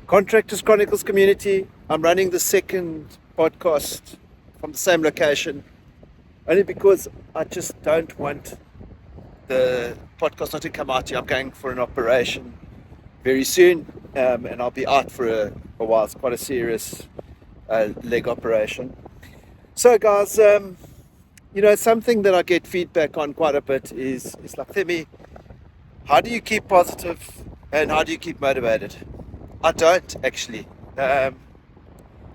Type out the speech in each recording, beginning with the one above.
Contractors Chronicles community. I'm running the second podcast from the same location, only because I just don't want the podcast not to come out here. I'm going for an operation very soon, and I'll be out for a while. It's quite a serious leg operation. So guys, something that I get feedback on quite a bit is like, Themi, how do you keep positive and how do you keep motivated? I don't actually. I'm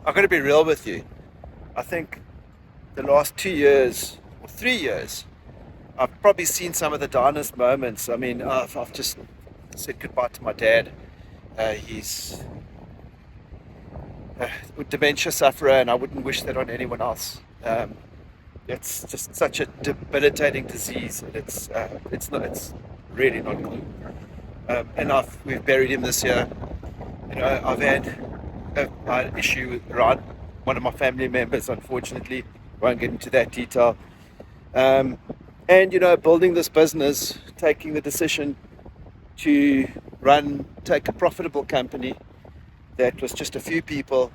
going to be real with you. I think the last 2 years or 3 years, I've probably seen some of the downest moments. I mean, I've just said goodbye to my dad. He's a dementia sufferer, and I wouldn't wish that on anyone else. It's just such a debilitating disease, and it's really not cool. And we've buried him this year. I've had an issue around one of my family members, unfortunately. Won't get into that detail. And building this business, taking the decision to take a profitable company that was just a few people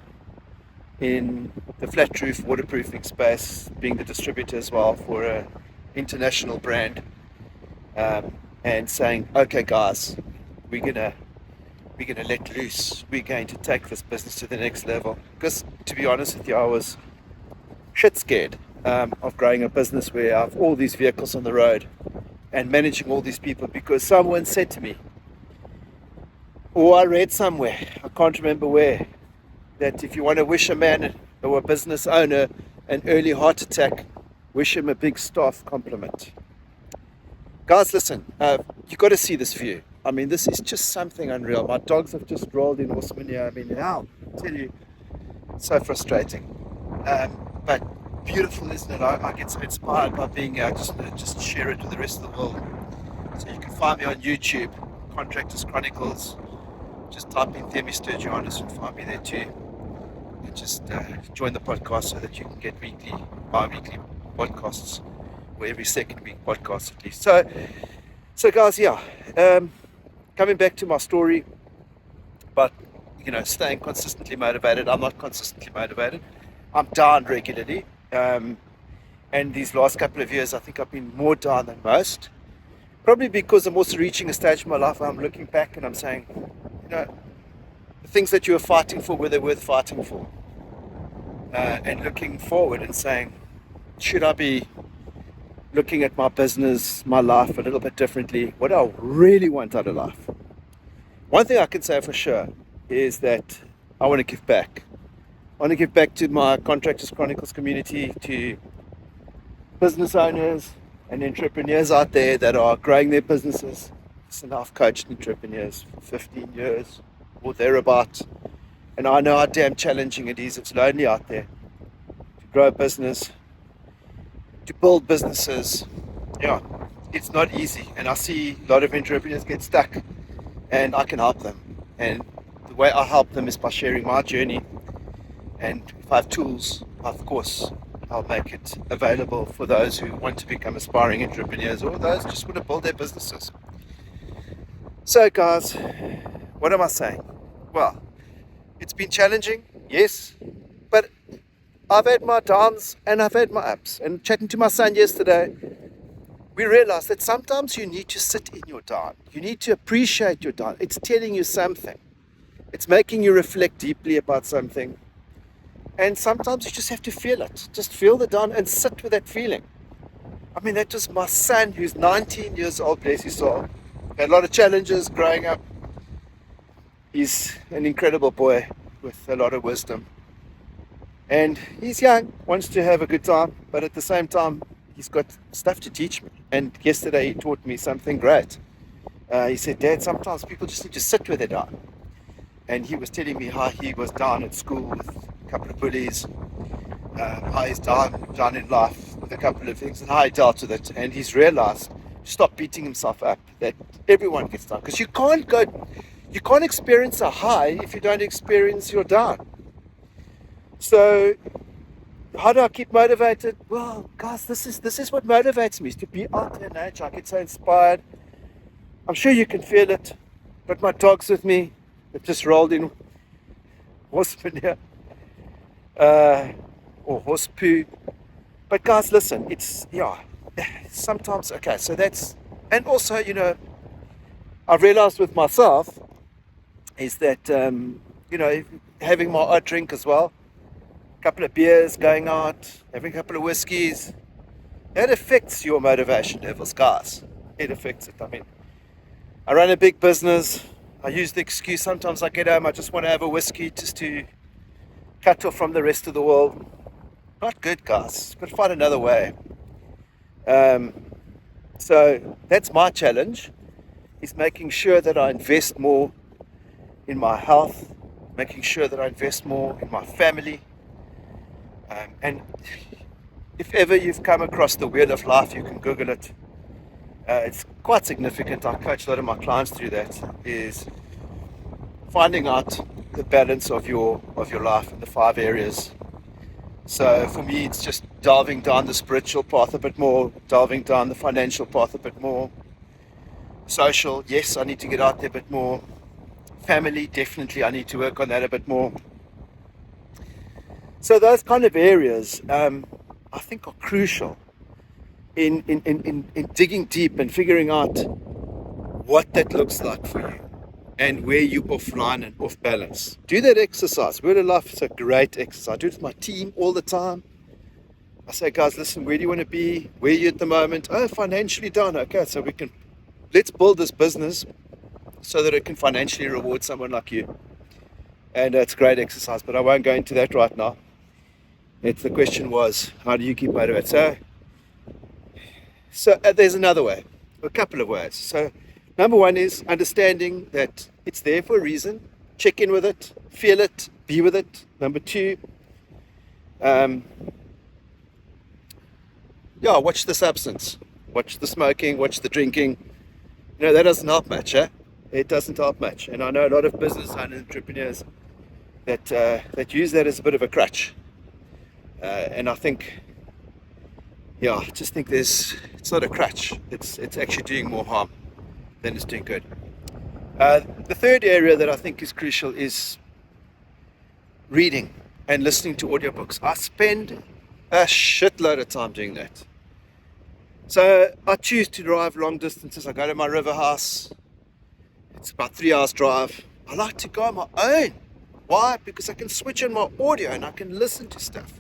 in the flat roof waterproofing space, being the distributor as well for an international brand, and saying, okay guys, we're gonna let loose. We're going to take this business to the next level. Because to be honest with you, I was shit scared of growing a business where I have all these vehicles on the road and managing all these people, because someone said to me, or I read somewhere, I can't remember where, that if you want to wish a man or a business owner an early heart attack, wish him a big staff compliment. Guys, listen, you've got to see this view. I mean, this is just something unreal. My dogs have just rolled in Horseman here. I mean, how? I tell you, so frustrating. But beautiful, isn't it? I get so inspired by being here. I just share it with the rest of the world. So you can find me on YouTube, Contractors Chronicles. Just type in Themi Sturgionis and find me there too. And just join the podcast so that you can get bi-weekly podcasts, or every second week podcast at least. So guys, coming back to my story about staying consistently motivated. I'm not consistently motivated. I'm down regularly, and these last couple of years I think I've been more down than most, probably because I'm also reaching a stage in my life where I'm looking back and I'm saying, the things that you were fighting for, were they worth fighting for? And looking forward and saying, should I be looking at my business, my life a little bit differently? What do I really want out of life? One thing I can say for sure is that I want to give back. I want to give back to my Contractors Chronicles community, to business owners and entrepreneurs out there that are growing their businesses. And I've coached entrepreneurs for 15 years or thereabout, and I know how damn challenging it is. It's lonely out there to grow a business, to build businesses. It's not easy, and I see a lot of entrepreneurs get stuck, and I can help them. And the way I help them is by sharing my journey, and if I have tools, of course I'll make it available for those who want to become aspiring entrepreneurs, or those who just want to build their businesses. So guys, what am I saying? Well, it's been challenging, yes, but I've had my downs and I've had my ups. And chatting to my son yesterday, we realized that sometimes you need to sit in your down. You need to appreciate your down. It's telling you something. It's making you reflect deeply about something. And sometimes you just have to feel it. Just feel the down and sit with that feeling. I mean, that was my son, who's 19 years old, bless his soul. Had a lot of challenges growing up. He's an incredible boy with a lot of wisdom. And he's young, wants to have a good time, but at the same time, he's got stuff to teach me. And yesterday he taught me something great. He said, Dad, sometimes people just need to sit where they're down. And he was telling me how he was down at school with a couple of bullies, how he's down in life with a couple of things, and how he dealt with it. And he's realized, stop beating himself up, that everyone gets down. Because you can't experience a high if you don't experience your down. So how do I keep motivated? Well, guys, this is what motivates me, is to be out there in nature. I get so inspired. I'm sure you can feel it. Got my dogs with me. They've just rolled in horse manure, uh, or horse poo. But guys, listen, it's, yeah, sometimes, okay, so that's, and also, I've realized with myself is that, having my odd drink as well, a couple of beers, going out, having a couple of whiskeys, that affects your motivation levels, guys. It affects it. I mean, I run a big business. I use the excuse sometimes I get home, I just want to have a whiskey just to cut off from the rest of the world. Not good, guys. Got to find another way. Um, so that's my challenge, is making sure that I invest more in my health, making sure that I invest more in my family. And if ever you've come across the wheel of life, you can Google it. It's quite significant. I coach a lot of my clients through that, is finding out the balance of your life in the 5 areas. So for me, it's just delving down the spiritual path a bit more, delving down the financial path a bit more. Social, yes, I need to get out there a bit more. Family, definitely, I need to work on that a bit more. So those kind of areas, I think, are crucial in digging deep and figuring out what that looks like for you and where you're offline and off balance. Do that exercise. Wheel of Life is a great exercise. I do it with my team all the time. I say, guys, listen, where do you want to be? Where are you at the moment? Oh, financially down. Okay, so let's build this business so that it can financially reward someone like you. And it's a great exercise, but I won't go into that right now. The question was, how do you keep motivated? So there's another way, a couple of ways. So number one is understanding that it's there for a reason. Check in with it, feel it, be with it. Number two, watch the substance, watch the smoking, watch the drinking. That doesn't help much, eh? It doesn't help much. And I know a lot of business owners, entrepreneurs that use that as a bit of a crutch. And I think, I just think it's not a crutch. It's actually doing more harm than it's doing good. The third area that I think is crucial is reading and listening to audiobooks. I spend a shitload of time doing that. So I choose to drive long distances. I go to my river house. It's about 3 hours drive. I like to go on my own. Why? Because I can switch on my audio and I can listen to stuff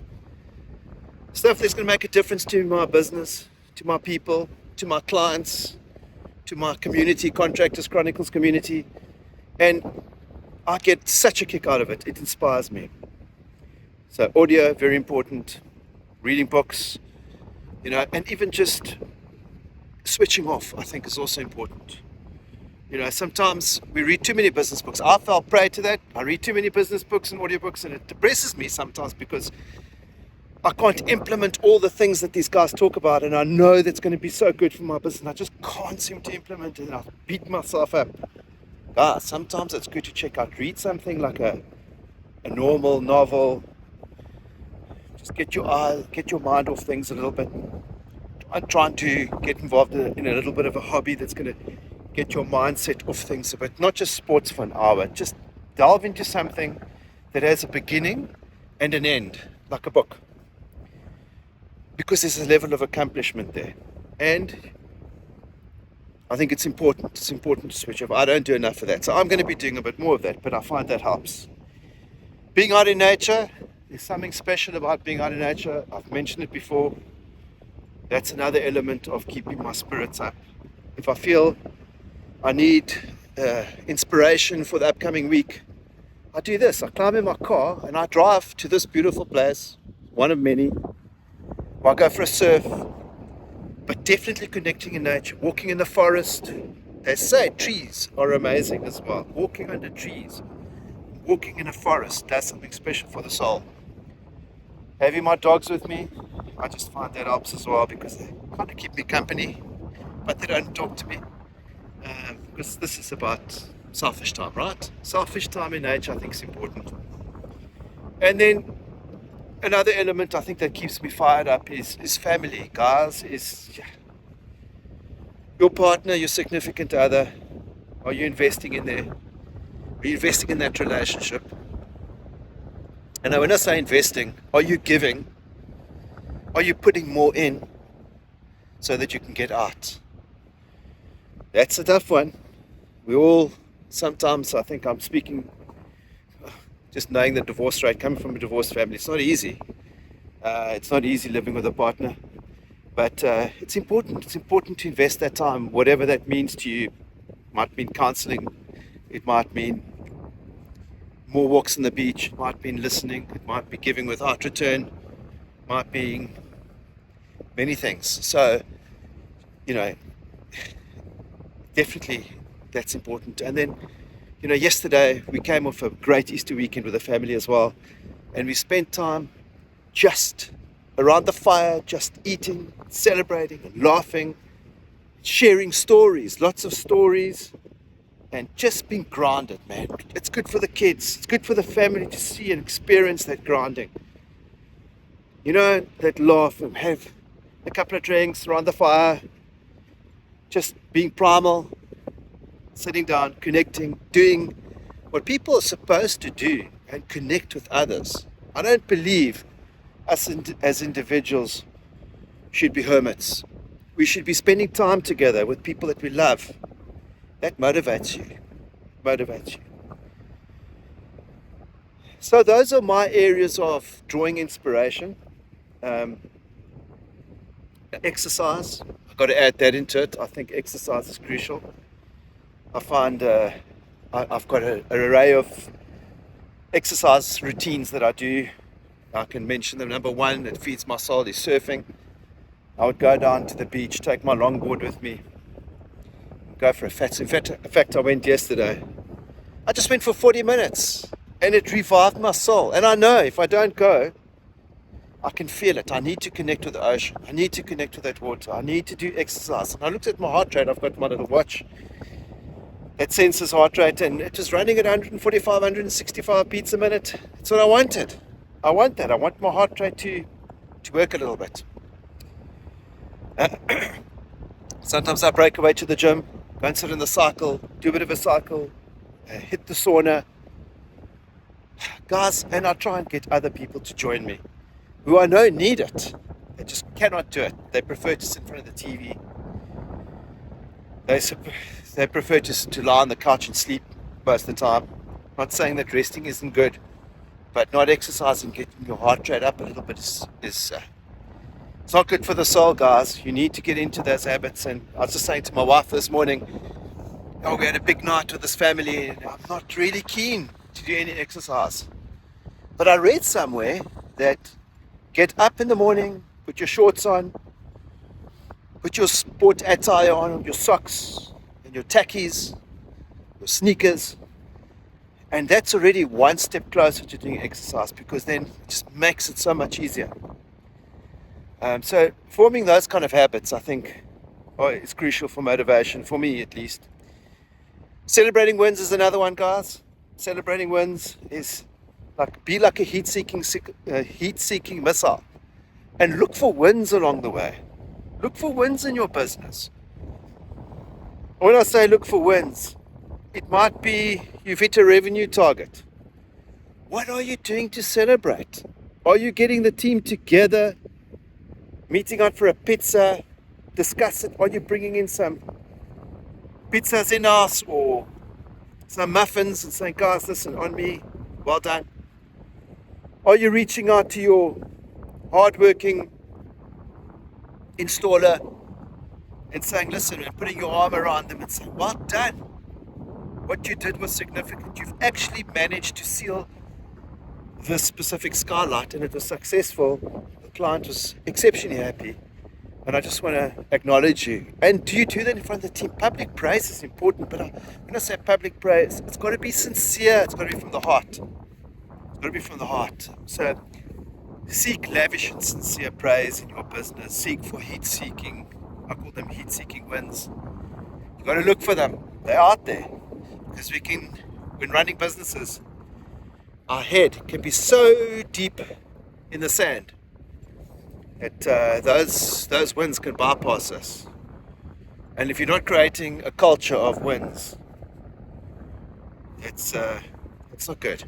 that's going to make a difference to my business, to my people, to my clients, to my community, Contractors Chronicles community. And I get such a kick out of it. It inspires me. So audio, very important. Reading books, and even just switching off, I think, is also important. Sometimes we read too many business books. I fell prey to that. I read too many business books and audiobooks, and it depresses me sometimes because I can't implement all the things that these guys talk about, and I know that's going to be so good for my business. I just can't seem to implement it, and I beat myself up. Guys, sometimes it's good to check out, read something like a normal novel. Just get your mind off things a little bit. I'm trying to get involved in a little bit of a hobby that's going to get your mindset off things a bit. Not just sports for an hour. Just delve into something that has a beginning and an end, like a book. Because there's a level of accomplishment there. And I think it's important. It's important to switch off. I don't do enough of that. So I'm going to be doing a bit more of that, but I find that helps. Being out in nature, there's something special about being out in nature. I've mentioned it before. That's another element of keeping my spirits up. If I feel I need inspiration for the upcoming week, I do this. I climb in my car and I drive to this beautiful place, one of many. Or I go for a surf, but definitely connecting in nature, walking in the forest. They say trees are amazing as well. Walking under trees, walking in a forest, that's something special for the soul. Having my dogs with me, I just find that helps as well, because they kind of keep me company, but they don't talk to me. Because this is about selfish time, right? Selfish time in nature, I think, is important. And then another element I think that keeps me fired up is family, guys. Is your partner, your significant other. Are you investing in there? Are you investing in that relationship? And when I say investing, are you giving? Are you putting more in so that you can get out? That's a tough one. We all, sometimes, I think I'm speaking, just knowing the divorce rate, coming from a divorced family, it's not easy. It's not easy living with a partner, but it's important. It's important to invest that time, whatever that means to you. It might mean counseling, it might mean more walks on the beach, it might mean listening, it might be giving without return, it might be many things. So, definitely that's important. And then, yesterday we came off a great Easter weekend with the family as well, and we spent time just around the fire, just eating, celebrating and laughing, sharing stories, lots of stories, and just being grounded, man. It's good for the kids, it's good for the family to see and experience that grounding. That laugh and have a couple of drinks around the fire, just being primal, sitting down, connecting, doing what people are supposed to do and connect with others. I don't believe us as individuals should be hermits. We should be spending time together with people that we love. That motivates you. So those are my areas of drawing inspiration. Exercise, I've got to add that into it. I think exercise is crucial. I find I've got an array of exercise routines that I do. I can mention them. Number one that feeds my soul is surfing. I would go down to the beach, take my longboard with me, go for a fat. In fact, I went yesterday. I just went for 40 minutes and it revived my soul. And I know if I don't go, I can feel it. I need to connect with the ocean. I need to connect with that water. I need to do exercise. And I looked at my heart rate. I've got my little watch that senses heart rate, and it was running at 145, 165 beats a minute. That's what I wanted. I want that. I want my heart rate to work a little bit. Sometimes I break away to the gym, go and sit in the cycle, do a bit of a cycle, hit the sauna. Guys, and I try and get other people to join me who I know need it. They just cannot do it. They prefer to sit in front of the TV. They prefer to lie on the couch and sleep most of the time. Not saying that resting isn't good, but not exercising, getting your heart rate up a little bit is it's not good for the soul, guys. You need to get into those habits. And I was just saying to my wife this morning, we had a big night with this family, and I'm not really keen to do any exercise. But I read somewhere that get up in the morning, put your shorts on, put your sport attire on, your socks and your tackies, your sneakers, and that's already one step closer to doing exercise, because then it just makes it so much easier. So forming those kind of habits, I think, is crucial for motivation, for me at least. Celebrating wins is another one, guys. Celebrating wins is be like a heat-seeking missile, and look for wins along the way. Look for wins in your business. When I say look for wins, it might be you've hit a revenue target. What are you doing to celebrate? Are you getting the team together, meeting out for a pizza, discuss it? Are you bringing in some pizzas in-house or some muffins and saying, guys, listen, on me, well done? Are you reaching out to your hardworking installer and saying, listen, and putting your arm around them and saying, well done. What you did was significant. You've actually managed to seal this specific skylight and it was successful. The client was exceptionally happy. And I just want to acknowledge you. And do you do that in front of the team? Public praise is important, but when I say public praise, it's got to be sincere. It's got to be from the heart. It's got to be from the heart. So seek lavish and sincere praise in your business. Seek for heat-seeking. I call them heat-seeking wins. You've got to look for them. They're out there. Because when running businesses, our head can be so deep in the sand that those wins can bypass us. And if you're not creating a culture of wins, it's not good.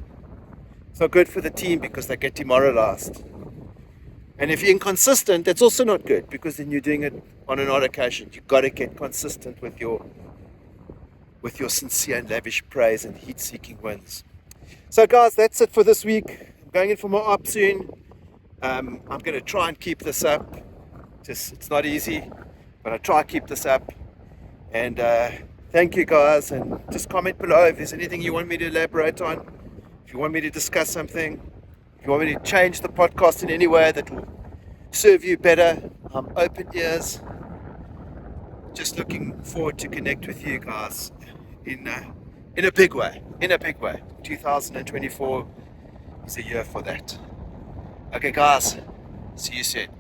It's not good for the team because they get demoralized. And if you're inconsistent, that's also not good because then you're doing it on an odd occasion. You've got to get consistent with your sincere and lavish praise and heat-seeking wins. So guys, that's it for this week. I'm going in for more op soon. I'm going to try and keep this up. It's not easy, but I try to keep this up. And thank you guys, and just comment below if there's anything you want me to elaborate on, if you want me to discuss something, if you want me to change the podcast in any way that will serve you better. I'm open ears. Just looking forward to connect with you guys in a big way. 2024 is a year for that. Okay guys, see you soon.